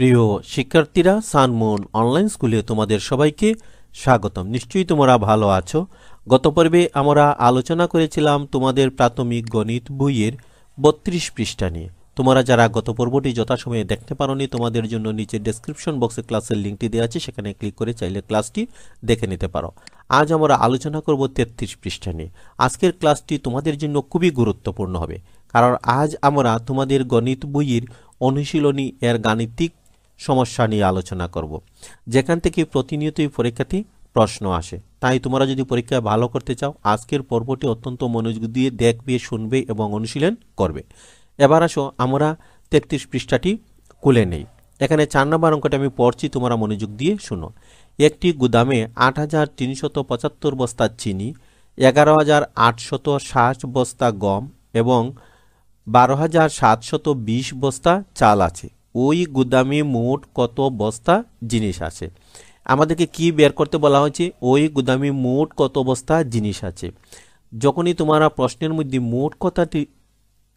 প্রিয় শিক্ষার্থীরা, Sunmoon online স্কুলে তোমাদের সবাইকে স্বাগতম। নিশ্চয়ই তোমরা ভালো আছো। গত পর্বে আমরা আলোচনা করেছিলাম তোমাদের প্রাথমিক গণিত বইয়ের 32 পৃষ্ঠা নিয়ে। তোমরা যারা গত পর্বটি যথাসময়ে দেখতে পারোনি, তোমাদের জন্য নিচে ডেসক্রিপশন বক্সে ক্লাসের লিঙ্কটি দেওয়া আছে, সেখানে ক্লিক করে চাইলে ক্লাসটি দেখে নিতে পারো। আজ আমরা আলোচনা করব 33 পৃষ্ঠা নিয়ে। আজকের ক্লাসটি তোমাদের জন্য খুবই গুরুত্বপূর্ণ হবে, কারণ আজ আমরা তোমাদের গণিত বইয়ের অনুশীলনী এর গাণিতিক সমস্যা নিয়ে আলোচনা করব, যেখান থেকে প্রতিনিয়তই পরীক্ষাতে প্রশ্ন আসে। তাই তোমরা যদি পরীক্ষায় ভালো করতে চাও, আজকের পর্বটি অত্যন্ত মনোযোগ দিয়ে দেখবে, শুনবে এবং অনুশীলন করবে। এবার আসো আমরা 33 পৃষ্ঠাটি খুলে নেই। এখানে 4 নম্বর অঙ্কটা আমি পড়ছি, তোমরা মনোযোগ দিয়ে শুনো। একটি গুদামে 8,375 বস্তা চিনি, 11,860 বস্তা গম এবং 12,720 বস্তা চাল আছে। ওই গুদামে মোট কত বস্তা জিনিস আছে? আমাদেরকে কি বের করতে বলা হয়েছে? ওই গুদামে মোট কত বস্তা জিনিস আছে। যখনই তোমরা প্রশ্নের মধ্যে মোট কথাটি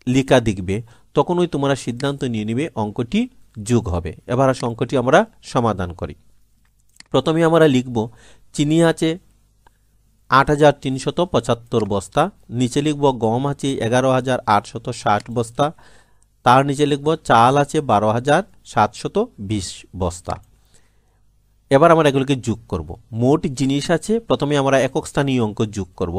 লেখা দেখবে, তখনই তোমরা সিদ্ধান্ত নিয়ে নেবে অঙ্কটি যোগ হবে। এবার অঙ্কটি আমরা সমাধান করি। প্রথমে আমরা লিখব চিনি আছে 8,375 বস্তা, নিচে লিখব গম আছে 11,860 বস্তা, তার নিচে লিখব চাল আছে 12,720 বস্তা। এবার আমরা এগুলোকে যোগ করব। মোট জিনিস আছে, প্রথমে আমরা একক স্থানীয় অঙ্ক যোগ করব।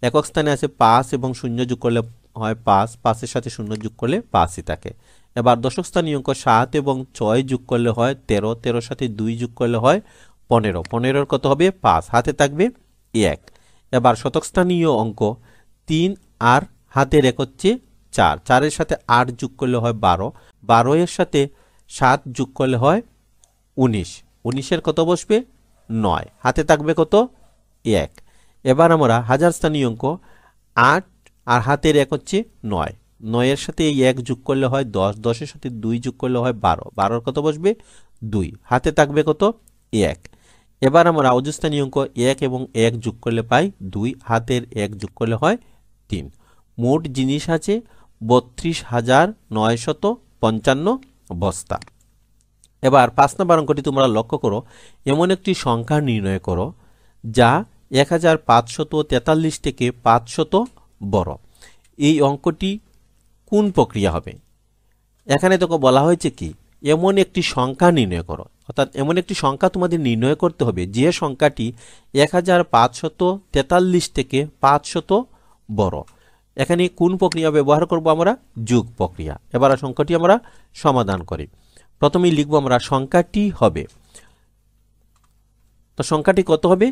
একক স্থানে আছে 5 এবং 0 যোগ করলে হয় 5, 5-এর সাথে 0 যোগ করলে 5ই থাকে। এবার দশক স্থানীয় অঙ্ক 7 এবং 6 যোগ করলে হয় 13, 13-এর সাথে 2 যোগ করলে হয় 15, 15-এর কত হবে 5, হাতে থাকবে 1। এবার শতক স্থানীয় অঙ্ক 3 আর হাতের 1 হচ্ছে 4, 4-এর সাথে 8 যোগ করলে হয় 12, 12-এর সাথে 7 যোগ করলে হয় 19, 19-এর কত বসবে 9, হাতে থাকবে কত 1। এবার আমরা হাজার স্থানীয় অঙ্ক 8 আর হাতের 1 হচ্ছে 9, 9-এর সাথে এই 1 যোগ করলে হয় 10, 10-এর সাথে 2 যোগ করলে হয় 12, 12-এর কত বসবে 2, হাতে থাকবে কত 1। এবার আমরা অযুস্থানীয় অঙ্ক 1 এবং 1 যোগ করলে পাই 2, হাতের 1 যোগ করলে হয় 3। মোট জিনিস আছে 32,955 বস্তা। এবার 5 নম্বর অঙ্কটি তোমরা লক্ষ্য করো। এমন একটি সংখ্যা নির্ণয় করো যা 1,543 থেকে 500 বড়। এই অঙ্কটি কোন প্রক্রিয়া হবে? এখানে তোকে বলা হয়েছে কি, এমন একটি সংখ্যা নির্ণয় করো, অর্থাৎ এমন একটি সংখ্যা তোমাদের নির্ণয় করতে হবে যে সংখ্যাটি 1,543 থেকে 500 বড়। এখানে কোন প্রক্রিয়া ব্যবহার করব? আমরা যোগ প্রক্রিয়া। এবার সংখ্যাটি আমরা সমাধান করি। প্রথমেই লিখব আমরা সংখ্যাটি হবে, তো সংখ্যাটি কত হবে?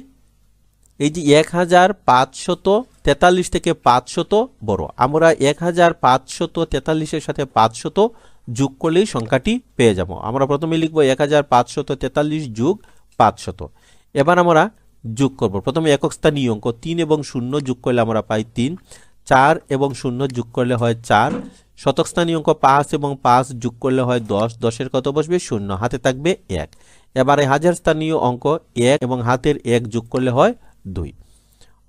এই যে 1,543 থেকে 500 বড়, আমরা 1,543-এর সাথে 500 যোগ করলেই সংখ্যাটি পেয়ে যাব। আমরা প্রথমে লিখব 1,543 যোগ 500। এবার আমরা যোগ করব। প্রথমে একক স্থানীয় অঙ্ক 3 এবং 0 যোগ করলে আমরা পাই 3, 4 এবং 0 যোগ করলে হয় 4, শতক স্থানীয় অঙ্ক 5 এবং 5 যোগ করলে হয় 10, 10-এর কত বসবে 0, হাতে থাকবে 1। এবারে হাজার স্থানীয় অঙ্ক 1 এবং হাতের 1 যোগ করলে হয় 2,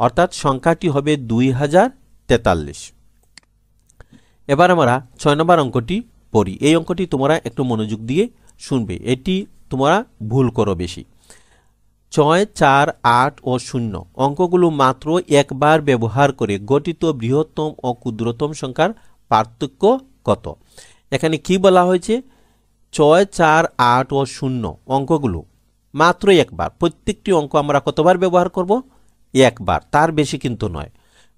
অর্থাৎ সংখ্যাটি হবে 2,043। এবার আমরা 6 নম্বর অঙ্কটি পড়ি। এই অঙ্কটি তোমরা একটু মনোযোগ দিয়ে শুনবে, এটি তোমরা ভুল করো বেশি। 6, 4, 8 ও 0 অঙ্কগুলো মাত্র একবার ব্যবহার করে গঠিত বৃহত্তম ও ক্ষুদ্রতম সংখ্যার পার্থক্য কত? এখানে কি বলা হয়েছে? 6, 4, 8 ও 0 অঙ্কগুলো মাত্র একবার। প্রত্যেকটি অঙ্ক আমরা কতবার ব্যবহার করব? একবার, তার বেশি কিন্তু নয়।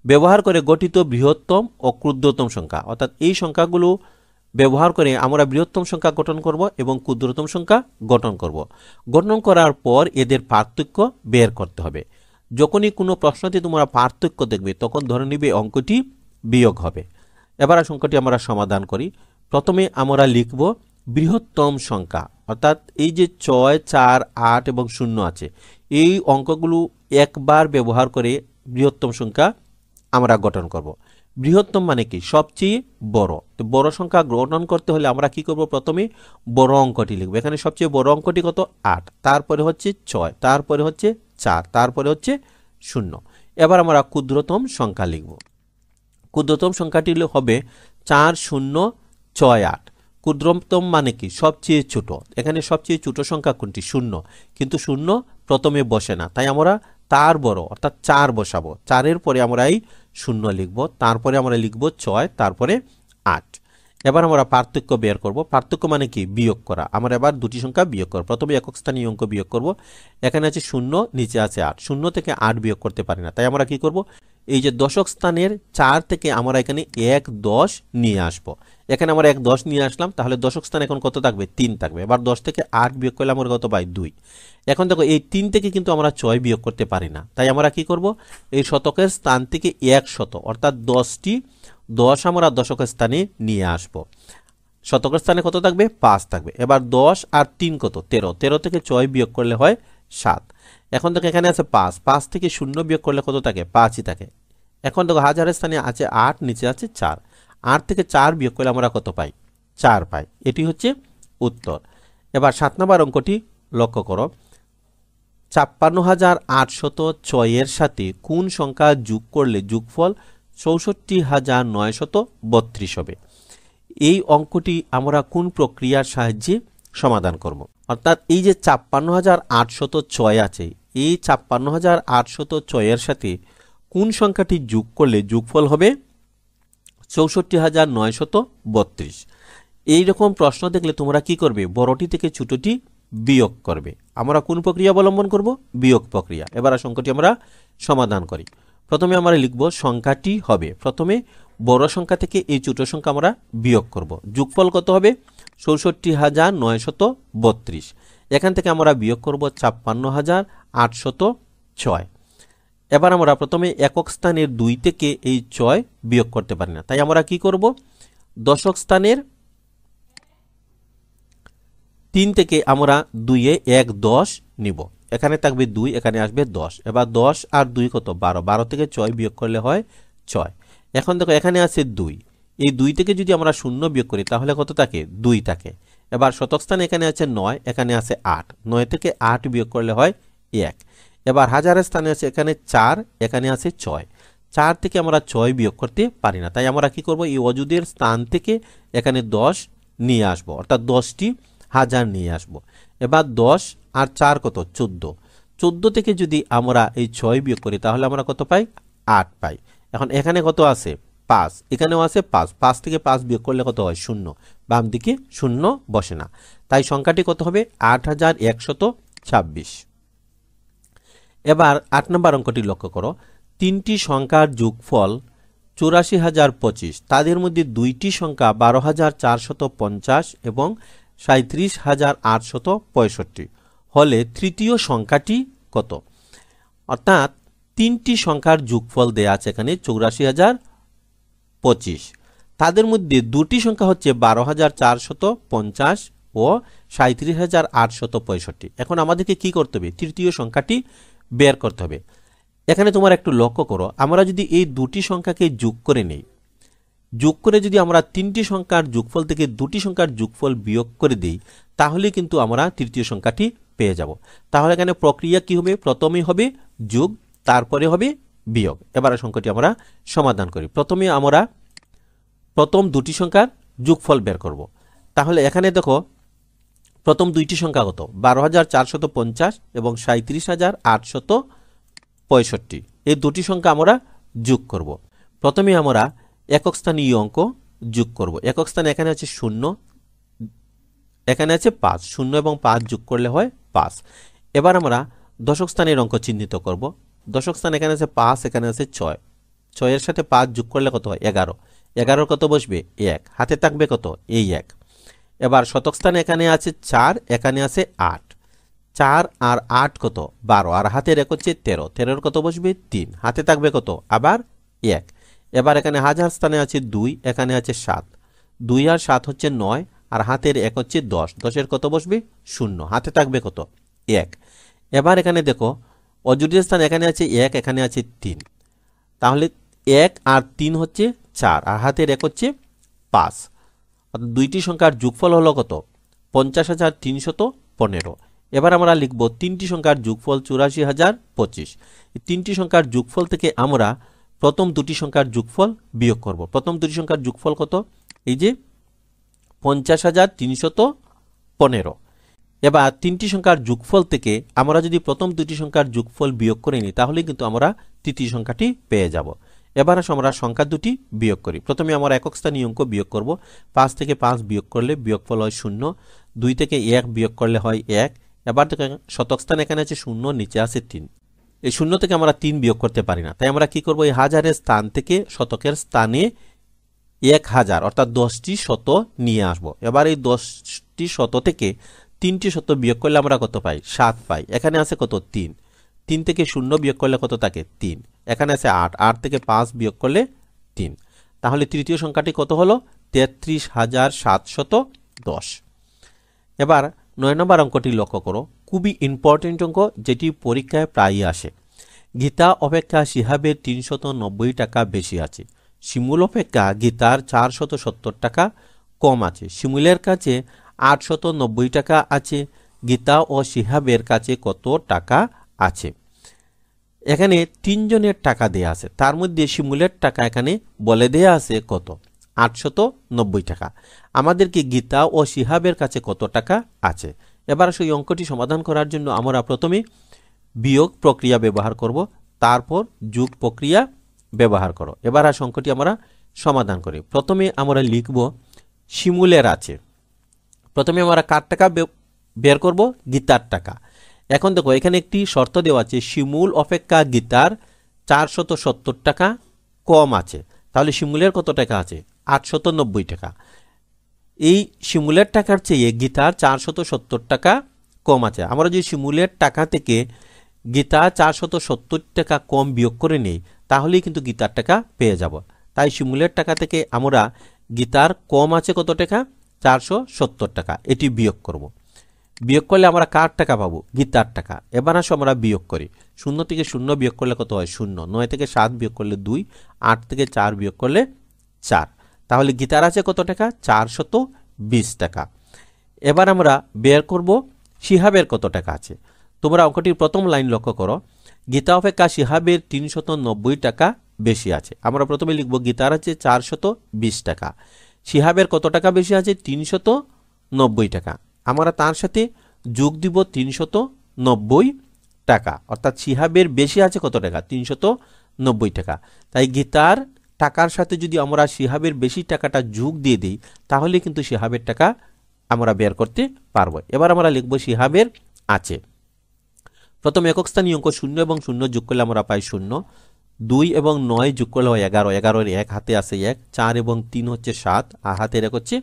ব্যবহার করে গঠিত বৃহত্তম ও ক্ষুদ্রতম সংখ্যা, অর্থাৎ এই সংখ্যাগুলো ব্যবহার করে আমরা বৃহত্তম সংখ্যা গঠন করব এবং ক্ষুদ্রতম সংখ্যা গঠন করব। গঠন করার পর এদের পার্থক্য বের করতে হবে। যখনই কোনো প্রশ্নতে তোমরা পার্থক্য দেখবে, তখন ধরে নিবে অঙ্কটি বিয়োগ হবে। এবার সংখ্যাটি আমরা সমাধান করি। প্রথমে আমরা লিখব বৃহত্তম সংখ্যা, অর্থাৎ এই যে 6, 4, 8 এবং 0 আছে, এই অঙ্কগুলো একবার ব্যবহার করে বৃহত্তম সংখ্যা আমরা গঠন করব। বৃহত্তম মানে কি? সবচেয়ে বড়। তো বড় সংখ্যা গঠন করতে হলে আমরা কি করব? প্রথমে বড় অঙ্কটি লিখব। এখানে সবচেয়ে বড় অঙ্কটি কত? 8, তারপরে হচ্ছে 6, তারপরে হচ্ছে 4, তারপরে হচ্ছে 0। এবার আমরা ক্ষুদ্রতম সংখ্যা লিখব। ক্ষুদ্রতম সংখ্যাটি হবে 4068। ক্ষুদ্রতম মানে কি সবচেয়ে ছোট, এখানে সবচেয়ে ছোট সংখ্যা কোনটি শূন্য, কিন্তু শূন্য প্রথমে বসে না, তাই আমরা তার বড় অর্থাৎ 4 বসাবো, 4-এর পরে আমরা এই শূন্য লিখব, তারপরে আমরা লিখব 6, তারপরে 8। এবার আমরা পার্থক্য বের করব। পার্থক্য মানে কি বিয়োগ করা। আমরা এবার দুটি সংখ্যা বিয়োগ করব। প্রথমে একক স্থানীয় অঙ্ক বিয়োগ করব। এখানে আছে 0, নিচে আছে 8, 0 থেকে 8 বিয়োগ করতে পারি না, তাই আমরা কি করব, এই যে দশক স্থানের 4 থেকে আমরা এখানে 1 10 নিয়ে আসব। এখানে আমরা 1 10 নিয়ে আসলাম, তাহলে দশক স্থানে এখন কত থাকবে 3 থাকবে। এবার 10 থেকে 8 বিয়োগ করলে আমরা কত পাই 2। এখন দেখো এই 3 থেকে কিন্তু আমরা 6 বিয়োগ করতে পারি না, তাই আমরা কি করব, এই শতকের স্থান থেকে 100 অর্থাৎ 10টি 10 আমরা দশকের স্থানে নিয়ে আসব। শতকের স্থানে কত থাকবে 5 থাকবে। এবার 10 আর 3 কত 13, 13 থেকে 6 বিয়োগ করলে হয় 7। এখন দেখো এখানে আছে 5, 5 থেকে 0 বিয়োগ করলে কত থাকে 5ই থাকে। এখন দেখো হাজারের স্থানে আছে 8, নিচে আছে 4, 8 থেকে 4 বিয়োগ করলে আমরা কত পাই 4 পাই। এটি হচ্ছে উত্তর। এবার 7 নম্বর অঙ্কটি লক্ষ্য করো, 56,806 এর সাথে কোন সংখ্যা যোগ করলে যোগফল 64,932 হবে। এই অঙ্কটি আমরা কোন প্রক্রিয়ার সাহায্যে সমাধান করব। অর্থাৎ এই যে 56,806 আছে, এই 56,806 এর সাথে কোন সংখ্যাটি যোগ করলে যোগফল হবে 64,932। এইরকম প্রশ্ন দেখলে তোমরা কি করবে, বড়টি থেকে ছোটটি বিয়োগ করবে। আমরা কোন প্রক্রিয়া অবলম্বন করব, বিয়োগ প্রক্রিয়া। এবার সংখ্যাটি আমরা সমাধান করি। প্রথমে আমরা লিখব সংখ্যাটি হবে, প্রথমে বড় সংখ্যা থেকে এই ছোট সংখ্যা আমরা বিয়োগ করব। যোগফল কত হবে 64,932। এখান থেকে আমরা বিয়োগ করব 56,806। এবার আমরা প্রথমে একক স্থানের 2 থেকে এই 6 বিয়োগ করতে পারি না, তাই আমরা কি করব, দশক স্থানের 3 থেকে আমরা 2-এ 1 10 নিব। এখানে থাকবে 2, এখানে আসবে 10। এবার 10 আর 2 কত 12, 12 থেকে 6 বিয়োগ করলে হয় 6। এখন দেখো এখানে আছে 2, এই 2 থেকে যদি আমরা 0 বিয়োগ করি তাহলে কত থাকে 2 থাকে। এবার শতক স্থানে এখানে আছে 9, এখানে আছে 8, 9 থেকে 8 বিয়োগ করলে হয় 1। এবার হাজারের স্থানে আছে এখানে 4, এখানে আছে 6, 4 থেকে আমরা 6 বিয়োগ করতে পারি না, তাই আমরা কি করব, এই অযুদের স্থান থেকে এখানে 10 নিয়ে আসব, অর্থাৎ 10টি হাজার নিয়ে আসব। এবার 10 আর 4 কত 14, 14 থেকে যদি আমরা এই 6 বিয়োগ করি তাহলে আমরা কত পাই 8 পাই। এখন এখানে কত আছে 5, এখানেও আছে 5, 5 থেকে 5 বিয়োগ করলে কত হয় 0, বাম দিকে 0 বসে না, তাই সংখ্যাটি কত হবে 8,126। এবার 8 নম্বর অঙ্কটি লক্ষ্য করো, 3টি সংখ্যার যোগফল 84,025, তাদের মধ্যে 2টি সংখ্যা 12,450 এবং 37,865 হলে তৃতীয় সংখ্যাটি কত। অর্থাৎ 3টি সংখ্যার যোগফল দেয়া আছে এখানে 84,025, তাদের মধ্যে 2টি সংখ্যা হচ্ছে 12,450 ও 37,865। এখন আমাদেরকে কি করতে হবে, তৃতীয় সংখ্যাটি বের করতে হবে। এখানে তোমার একটু লক্ষ্য করো, আমরা যদি এই 2টি সংখ্যাকে যোগ করে নেই, যোগ করে যদি আমরা 3টি সংখ্যার যোগফল থেকে 2টি সংখ্যার যোগফল বিয়োগ করে দিই তাহলে কিন্তু আমরা তৃতীয় সংখ্যাটি পেয়ে যাব। তাহলে এখানে প্রক্রিয়া কি হবে, প্রথমে হবে যোগ, তারপরে হবে বিয়োগ। এবার সংখ্যাটি আমরা সমাধান করি। প্রথমে আমরা প্রথম 2টি সংখ্যার যোগফল বের করব। তাহলে এখানে দেখো প্রথম 2টি সংখ্যা কত 12,450 এবং 37,865, এই 2টি সংখ্যা আমরা যোগ করব। প্রথমে আমরা একক স্থানীয় অঙ্ক যোগ করব। একক স্থানে এখানে আছে 0, এখানে আছে 5, 0 এবং 5 যোগ করলে হয় 5। এবার আমরা দশক স্থানের অঙ্ক চিহ্নিত করব। দশক স্থানে এখানে আছে 5, এখানে আছে 6, 6 এর সাথে 5 যোগ করলে কত হয় 11, 11 কত বসবে 1, হাতে থাকবে কত এই 1। এবার শতক স্থানে এখানে আছে 4, এখানে আছে 8, 4 আর 8 কত 12, আর হাতের 1 হচ্ছে 13, 13 কত বসবে 3, হাতে থাকবে কত আবার 1। এবার এখানে হাজার স্থানে আছে 2, এখানে আছে 7, 2 আর 7 হচ্ছে 9, আর হাতের 1 হচ্ছে 10, 10-এর কত বসবে 0, হাতে থাকবে কত 1। এবার এখানে দেখো অযুদের স্থান এখানে আছে 1, এখানে আছে 3, তাহলে 1 আর 3 হচ্ছে 4, আর হাতের 1 হচ্ছে 5। অর্থাৎ 2টি সংখ্যার যোগফল হলো কত 50,315। এবার আমরা লিখব 3টি সংখ্যার যোগফল 84,025। এই 3টি সংখ্যার যোগফল থেকে আমরা প্রথম 2টি সংখ্যার যোগফল বিয়োগ করব। প্রথম 2টি সংখ্যার যোগফল কত, এই যে 50,315। এবার তিনটি সংখ্যার যোগফল থেকে আমরা যদি প্রথম দুটি সংখ্যার যোগফল বিয়োগ করে নিই তাহলে কিন্তু আমরা তৃতীয় সংখ্যাটি পেয়ে যাব। এবার আমরা সংখ্যা দুটি বিয়োগ করি। প্রথমে আমরা একক স্থানীয় অঙ্ক বিয়োগ করব। 5 থেকে 5 বিয়োগ করলে বিয়োগফল হয় 0। 2 থেকে 1 বিয়োগ করলে হয় 1। এবার দেখো শতক স্থান এখানে আছে 0, নিচে আছে 3। এই 0 থেকে আমরা 3 বিয়োগ করতে পারি না, তাই আমরা কি করব, এই হাজারের স্থান থেকে শতকের স্থানে 1000 অর্থাৎ 10টি শত নিয়ে আসব। এবার এই 10টি শত থেকে 3টি শত বিয়োগ করলে আমরা কত পাই, 7 পাই। এখানে আছে কত, 3। 3 থেকে 0 বিয়োগ করলে কত থাকে, 3। এখানে আছে 8। 8 থেকে 5 বিয়োগ করলে 3। তাহলে তৃতীয় সংখ্যাটি কত হলো, 33,710। এবার 9 নম্বর অঙ্কটি লক্ষ্য করো, খুবই ইম্পর্টেন্ট অঙ্ক, যেটি পরীক্ষায় প্রায়ই আসে। গীতা অপেক্ষা শিহাবের 390 টাকা বেশি আছে। শিমুল অপেক্ষা গীতার 470 টাকা কম আছে। শিমুলের কাছে 890 টাকা আছে। গীতা ও শিহাবের কাছে কত টাকা আছে? এখানে 3 জনের টাকা দেয়া আছে, তার মধ্যে শিমুলের টাকা এখানে বলে দেয়া আছে কত, 890 টাকা। আমাদেরকে গীতা ও শিহাবের কাছে কত টাকা আছে? এবার সেই অঙ্কটি সমাধান করার জন্য আমরা প্রথমে বিয়োগ প্রক্রিয়া ব্যবহার করব, তারপর যোগ প্রক্রিয়া ব্যবহার করো। এবার আর অঙ্কটি আমরা সমাধান করি। প্রথমে আমরা লিখব শিমুলের আছে। প্রথমে আমরা কার টাকা বের করব, গীতার টাকা। এখন দেখো এখানে একটি শর্ত দেওয়া আছে, শিমুল অপেক্ষা গীতার 470 টাকা কম আছে। তাহলে শিমুলের কত টাকা আছে, 890 টাকা। এই শিমুলের টাকার চেয়ে গীতার 470 টাকা কম আছে। আমরা যদি শিমুলের টাকা থেকে গীতা 470 টাকা কম বিয়োগ করে নেই তাহলেই কিন্তু গীতার টাকা পেয়ে যাব। তাই শিমুলের টাকা থেকে আমরা গীতার কম আছে কত টাকা, 470 টাকা, এটি বিয়োগ করব। বিয়োগ করলে আমরা কার টাকা পাবো, গীতার টাকা। এবার আসো আমরা বিয়োগ করি। 0 থেকে 0 বিয়োগ করলে কত হয়, 0। 9 থেকে 7 বিয়োগ করলে 2। 8 থেকে 4 বিয়োগ করলে 4। তাহলে গীতার আছে কত টাকা, 420 টাকা। এবার আমরা বের করব শিহাবের কত টাকা আছে। তোমরা অঙ্কটির প্রথম লাইন লক্ষ্য করো, গীতা অপেক্ষা শিহাবের 390 টাকা বেশি আছে। আমরা প্রথমে লিখব গীতার আছে 420 টাকা, শিহাবের কত টাকা বেশি আছে, 390 টাকা। আমরা তার সাথে যোগ দিব 390 টাকা, অর্থাৎ শিহাবের বেশি আছে কত টাকা, 390 টাকা। তাই গীতার টাকার সাথে যদি আমরা শিহাবের বেশি টাকাটা যোগ দিয়ে দিই তাহলে কিন্তু শিহাবের টাকা আমরা বের করতে পারবো। এবার আমরা লিখব শিহাবের আছে। প্রথম একক স্থানীয় অঙ্ক 0 এবং 0 যোগ করলে আমরা পাই 0। 2 এবং 9 যোগ করলে হয় 11। 11-এর 1 হাতে আছে 1। 4 এবং 3 হচ্ছে 7, আর হাতের 1 হচ্ছে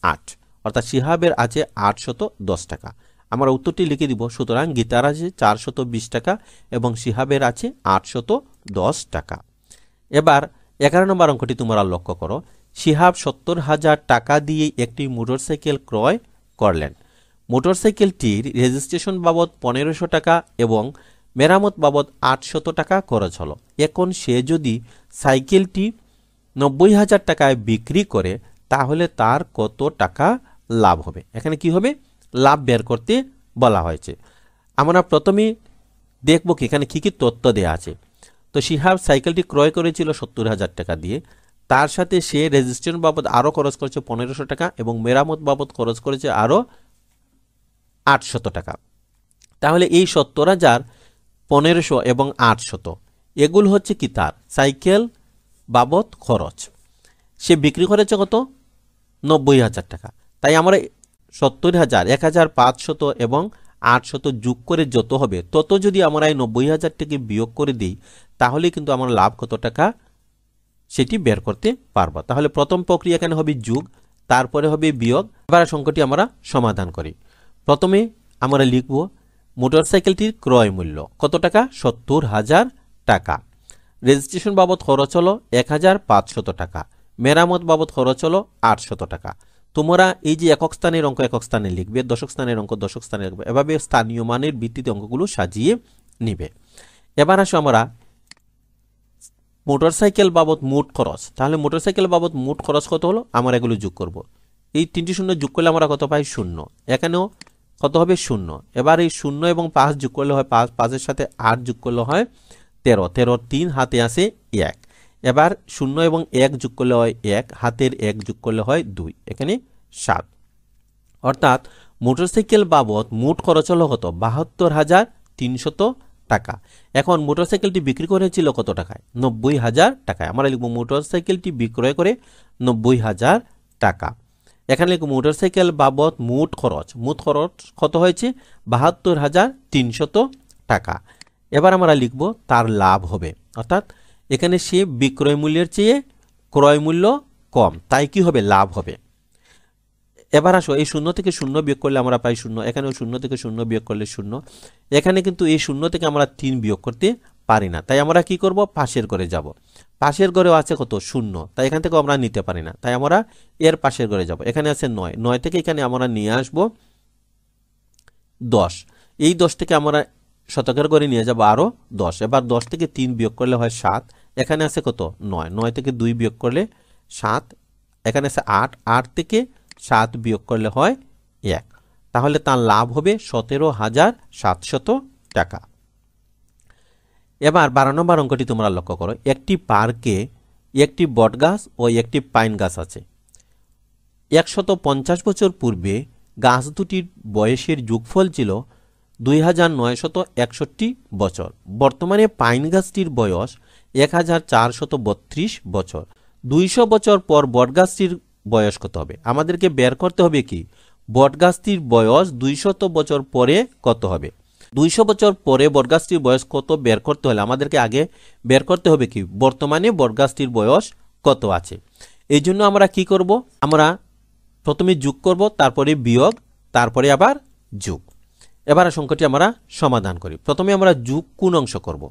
8, অর্থাৎ শিহাবের আছে 810 টাকা। আমরা উত্তরটি লিখে দিব। সুতরাং গীতার আছে 420 টাকা এবং শিহাবের আছে 810 টাকা। এবার 11 নম্বর অঙ্কটি তোমরা লক্ষ্য করো, শিহাব 70,000 টাকা দিয়ে একটি মোটরসাইকেল ক্রয় করলেন। মোটরসাইকেলটির রেজিস্ট্রেশন বাবদ 1500 টাকা এবং মেরামত বাবদ 800 টাকা খরচ হলো। এখন সে যদি সাইকেলটি 90,000 টাকায় বিক্রি করে তাহলে তার কত টাকা লাভ হবে? এখানে কি হবে, লাভ বের করতে বলা হয়েছে। আমরা প্রথমে দেখব কি এখানে কি কি তথ্য দেওয়া আছে। তো শিহাব সাইকেলটি ক্রয় করেছিল 70,000 টাকা দিয়ে, তার সাথে সে রেজিস্ট্রেশন বাবদ আরও খরচ করেছে 1500 টাকা এবং মেরামত বাবদ খরচ করেছে আরও 800 টাকা। তাহলে এই 70,000, 1500 এবং 800 এগুলো হচ্ছে কি তার সাইকেল বাবদ খরচ। সে বিক্রি করেছে কত, 90,000 টাকা। তাই আমরা 70,000, 1,500 এবং 800 যোগ করে যত হবে তত যদি আমরা এই 90,000 থেকে বিয়োগ করে দিই তাহলে কিন্তু আমরা লাভ কত টাকা সেটি বের করতে পারবো। তাহলে প্রথম প্রক্রিয়া এখানে হবে যোগ, তারপরে হবে বিয়োগ। এবার সংখ্যাটি আমরা সমাধান করি। প্রথমে আমরা লিখব মোটরসাইকেলটির ক্রয় মূল্য কত টাকা, 70,000 টাকা। রেজিস্ট্রেশন বাবদ খরচ হলো 1,500 টাকা। মেরামত বাবদ খরচ হলো 800 টাকা। তোমরা এই যে একক স্থানের অঙ্ক একক স্থানে লিখবে, দশক স্থানের অঙ্ক দশক স্থানে লিখবে, এভাবে স্থানীয় মানের ভিত্তিতে অঙ্কগুলো সাজিয়ে নিবে। এবার আসো আমরা মোটরসাইকেল বাবদ মোট খরচ। তাহলে মোটরসাইকেল বাবদ মোট খরচ কত হলো, আমরা এগুলো যোগ করব। এই 3টি শূন্য যোগ করলে আমরা কত পাই, 0। এখানেও কত হবে, 0। এবার এই 0 এবং 5 যোগ করলে হয় 5, 5-এর সাথে 8 যোগ করলে হয় 13, 13, 3 হাতে আসে 1। এবার 0 এবং 1 যোগ করলে হয় 1, হাতের 1 যোগ করলে হয় 2, এখানে 7। অর্থাৎ মোটরসাইকেল বাবদ মোট খরচ হলো কত? 72,300 টাকা। এখন মোটরসাইকেলটি বিক্রি করেছিল কত টাকায়? 90,000 টাকায়। আমরা লিখব মোটরসাইকেলটি বিক্রয় করে 90,000 টাকা। এখানে লিখব মোটরসাইকেল বাবদ মোট খরচ কত হয়েছে? 72,300 টাকা। এবার আমরা লিখব তার লাভ হবে, অর্থাৎ এখানে সে বিক্রয় মূল্যের চেয়ে ক্রয় মূল্য কম, তাই কি হবে? লাভ হবে। এবার আসো, এই 0 থেকে 0 বিয়োগ করলে আমরা পাই 0, এখানেও 0 থেকে 0 বিয়োগ করলে 0। এখানে কিন্তু এই 0 থেকে আমরা 3 বিয়োগ করতে পারি না, তাই আমরা কি করব? পাশের ঘরে যাব। পাশের ঘরেও আছে কত? 0, তাই এখান থেকে আমরা নিতে পারি না, তাই আমরা এর পাশের ঘরে যাব। এখানে আছে 9, 9 থেকে এখানে আমরা নিয়ে আসব 10। এই 10 থেকে আমরা শতকের ঘরে নিয়ে যাব আরো 10। এবার 10 থেকে 3 বিয়োগ করলে হয় 7। এখানে আছে কত? 9, 9 থেকে 2 বিয়োগ করলে 7। এখানে আছে 8, 8 থেকে 7 বিয়োগ করলে হয় 1। তাহলে তার লাভ হবে 17,700 টাকা। এবার 12 নম্বর অঙ্কটি তোমরা লক্ষ্য করো। একটি পার্কে একটি বটগাছ ও একটি পাইন গাছ আছে। 150 বছর পূর্বে গাছ দুটির বয়সের যোগফল ছিল 2,961 বছর। বর্তমানে পাইন গাছটির বয়স 1,432 বছর। 200 বছর পর বটগাছটির বয়স কত হবে? আমাদেরকে বের করতে হবে কি বটগাছটির বয়স 200 বছর পরে কত হবে। 200 বছর পরে বটগাছটির বয়স কত বের করতে হলে আমাদেরকে আগে বের করতে হবে কি বর্তমানে বটগাছটির বয়স কত আছে। এই জন্য আমরা কি করব? আমরা প্রথমে যোগ করব, তারপরে বিয়োগ, তারপরে আবার যোগ। এবার সংখ্যাটি আমরা সমাধান করি। প্রথমে আমরা যোগ কোন অংশ করব,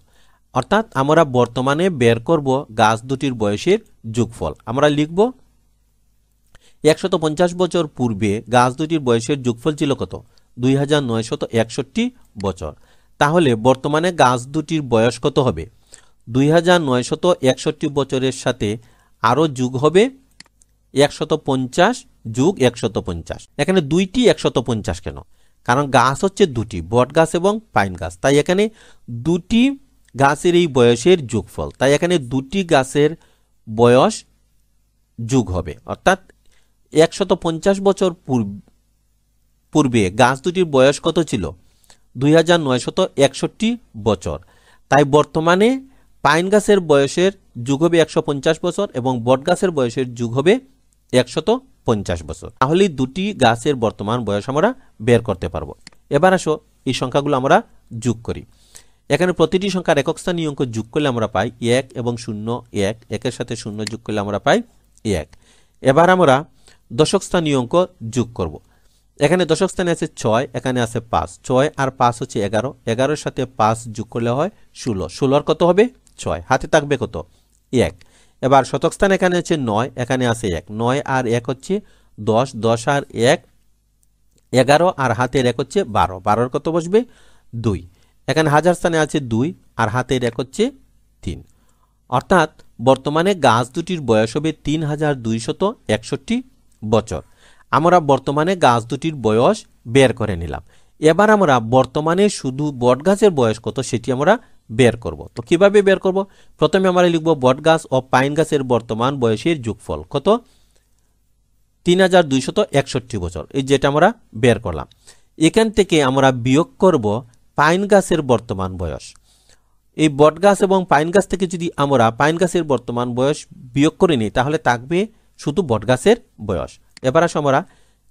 অর্থাৎ আমরা বর্তমানে বের করব গাছ দুটির বয়সের যোগফল। আমরা লিখব 150 বছর পূর্বে গাছ দুটির বয়সের যোগফল ছিল কত? 2,961 বছর। তাহলে বর্তমানে গাছ দুটির বয়স কত হবে? 2,961 বছরের সাথে আরও যোগ হবে 150 যোগ 150। এখানে দুইটি 150 কেন? কারণ গাছ হচ্ছে দুটি, বট গাছ এবং পাইন গাছ, তাই এখানে দুটি গাছের এই বয়সের যোগফল, তাই এখানে দুটি গাছের বয়স যোগ হবে। অর্থাৎ 150 বছর পূর্বে গাছ দুটির বয়স কত ছিল? 2,961 বছর। তাই বর্তমানে পাইন গাছের বয়সের যোগ হবে 150 বছর এবং বট গাছের বয়সের যোগ হবে 150 বছর। তাহলে দুটি গাছের বর্তমান বয়স আমরা বের করতে পারবো। এবার আসো এই সংখ্যাগুলো আমরা যোগ করি। এখানে প্রতিটি সংখ্যার একক স্থানীয় অঙ্ক যোগ করলে আমরা পাই 1 এবং 0, 1, 1-এর সাথে 0 যোগ করলে আমরা পাই 1। এবার আমরা দশক স্থানীয় অঙ্ক যোগ করব। এখানে দশক স্থানে আছে 6, এখানে আছে 5, 6 আর 5 হচ্ছে 11, 11-এর সাথে 5 যোগ করলে হয় 16, 16 কত হবে? 6, হাতে থাকবে কত? 1। এবার শতক স্থানে এখানে আছে 9, এখানে আছে 1, 9 আর 1 হচ্ছে 10, 10 আর 1 11 আর হাতের 1 হচ্ছে 12, 12-এর কত বসবে? 2। এখানে হাজার স্থানে আছে 2 আর হাতের 1 হচ্ছে 3। অর্থাৎ বর্তমানে গাছ দুটির বয়স হবে 3,261 বছর। আমরা বর্তমানে গাছ দুটির বয়স বের করে নিলাম। এবার আমরা বর্তমানে শুধু বটগাছের বয়স কত সেটি আমরা বের করব। তো কিভাবে বের করব? প্রথমে আমরা লিখব বটগাছ ও পাইন গাছের বর্তমান বয়সের যোগফল কত? 3,261 বছর, এই যেটা আমরা বের করলাম। এখান থেকে আমরা বিয়োগ করব পাইন গাছের বর্তমান বয়স। এই বটগাছ এবং পাইন গাছ থেকে যদি আমরা পাইন গাছের বর্তমান বয়স বিয়োগ করে নিই তাহলে থাকবে শুধু বটগাছের বয়স। এবার আসো আমরা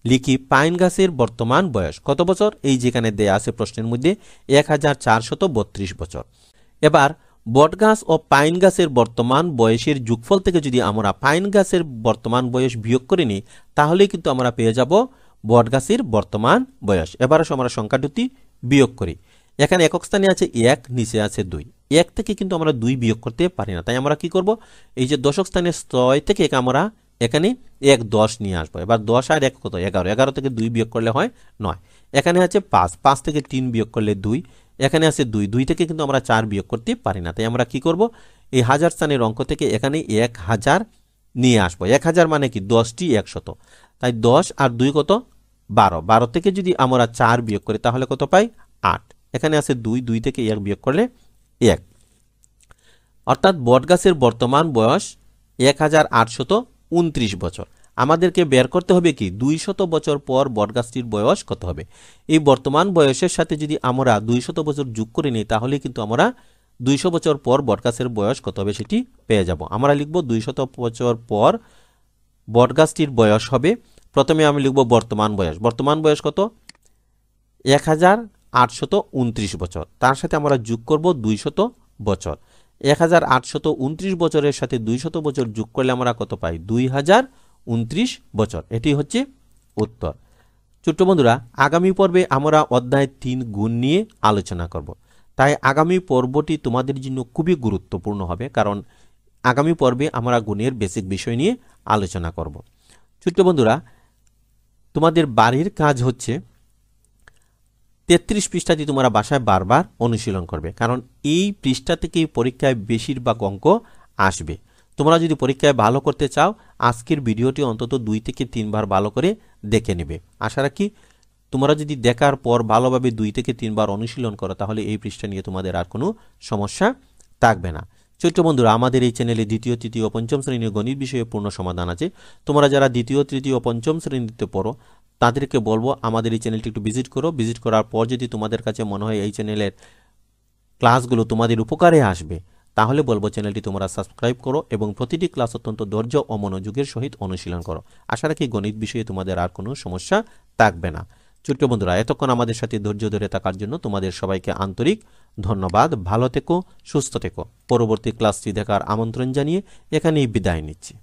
লিখি পাইন গাছের বর্তমান বয়স কত বছর? এই যেখানে দেয়া আছে প্রশ্নের মধ্যে 1,432 বছর। এবার বটগাছ ও পাইন গাছের বর্তমান বয়সের যোগফল থেকে যদি আমরা পাইন গাছের বর্তমান বয়স বিয়োগ করে নিই তাহলে কিন্তু আমরা পেয়ে যাব বটগাছের বর্তমান বয়স। এবার আসো আমরা সংখ্যা দুটি বিয়োগ করি। এখানে একক স্থানে আছে 1, নিচে আছে 2, 1 থেকে কিন্তু আমরা 2 বিয়োগ করতে পারি না, তাই আমরা কি করব? এই যে দশক স্থানে 6 থেকে আমরা এখানে 1 10 নিয়ে আসবো। এবার 10 আর 1 কত? 11, 11 থেকে 2 বিয়োগ করলে হয় 9। এখানে আছে 5, 5 থেকে 3 বিয়োগ করলে 2, এখানে আছে 2, 2 থেকে কিন্তু আমরা 4 বিয়োগ করতে পারি না, তাই আমরা কি করব? এই হাজার স্থানের অঙ্ক থেকে এখানে 1000 নিয়ে আসবো। 1000 মানে কি? 10টি 100, তাই 10 আর 2 কত? 12, 12 থেকে যদি আমরা 4 বিয়োগ করি তাহলে কত পাই? 8। এখানে আছে 2, 2 থেকে 1 বিয়োগ করলে 1। অর্থাৎ বটগাছের বর্তমান বয়স 1,829 বছর। আমাদেরকে বের করতে হবে কি 200 বছর পর বটগাছটির বয়স কত হবে। এই বর্তমান বয়সের সাথে যদি আমরা 200 বছর যোগ করে নিই তাহলে কিন্তু আমরা 200 বছর পর বটগাছের বয়স কত হবে সেটি পেয়ে যাব। আমরা লিখব 200 বছর পর বটগাছটির বয়স হবে, প্রথমে আমি লিখব বর্তমান বয়স। বর্তমান বয়স কত? 1829 বছর। তার সাথে আমরা যোগ করব 200 বছর। 1829 বছরের সাথে 200 বছর যোগ করলে আমরা কত পাই? 2029 বছর। এটি হচ্ছে উত্তর। ছোট্ট বন্ধুরা, আগামী পর্বে আমরা অধ্যায় 3 গুণ নিয়ে আলোচনা করব। তাই আগামী পর্বটি তোমাদের জন্য খুবই গুরুত্বপূর্ণ হবে, কারণ আগামী পর্বে আমরা গুণের বেসিক বিষয় নিয়ে আলোচনা করব। ছোট্ট বন্ধুরা, তোমাদের বাড়ির কাজ হচ্ছে 33 পৃষ্ঠাটি তোমরা বাসায় বারবার অনুশীলন করবে, কারণ এই পৃষ্ঠা থেকেই পরীক্ষায় বেশিরভাগ অঙ্ক আসবে। তোমরা যদি পরীক্ষায় ভালো করতে চাও আজকের ভিডিওটি অন্তত 2 থেকে 3 বার ভালো করে দেখে নেবে। আশা রাখি তোমরা যদি দেখার পর ভালোভাবে 2 থেকে 3 বার অনুশীলন করো তাহলে এই পৃষ্ঠা নিয়ে তোমাদের আর কোনো সমস্যা থাকবে না। ছোট্ট বন্ধুরা, আমাদের এই চ্যানেলে দ্বিতীয়, তৃতীয়, পঞ্চম শ্রেণীর গণিত বিষয়ে পূর্ণ সমাধান আছে। তোমরা যারা দ্বিতীয়, তৃতীয়, পঞ্চম শ্রেণীতে পড়ো তাদেরকে বলবো আমাদের এই চ্যানেলটি একটু ভিজিট করো। ভিজিট করার পর যদি তোমাদের কাছে মনে হয় এই চ্যানেলের ক্লাসগুলো তোমাদের উপকারে আসবে তাহলে বলবো চ্যানেলটি তোমরা সাবস্ক্রাইব করো এবং প্রতিটি ক্লাস অত্যন্ত ধৈর্য ও মনোযোগের সহিত অনুশীলন করো। আশা রাখি গণিত বিষয়ে তোমাদের আর কোনো সমস্যা থাকবে না। ছোট্ট বন্ধুরা, এতক্ষণ আমাদের সাথে ধৈর্য ধরে থাকার জন্য তোমাদের সবাইকে আন্তরিক ধন্যবাদ। ভালো থেকো, সুস্থ থেকো। পরবর্তী ক্লাসটি দেখার আমন্ত্রণ জানিয়ে এখানেই বিদায় নিচ্ছি।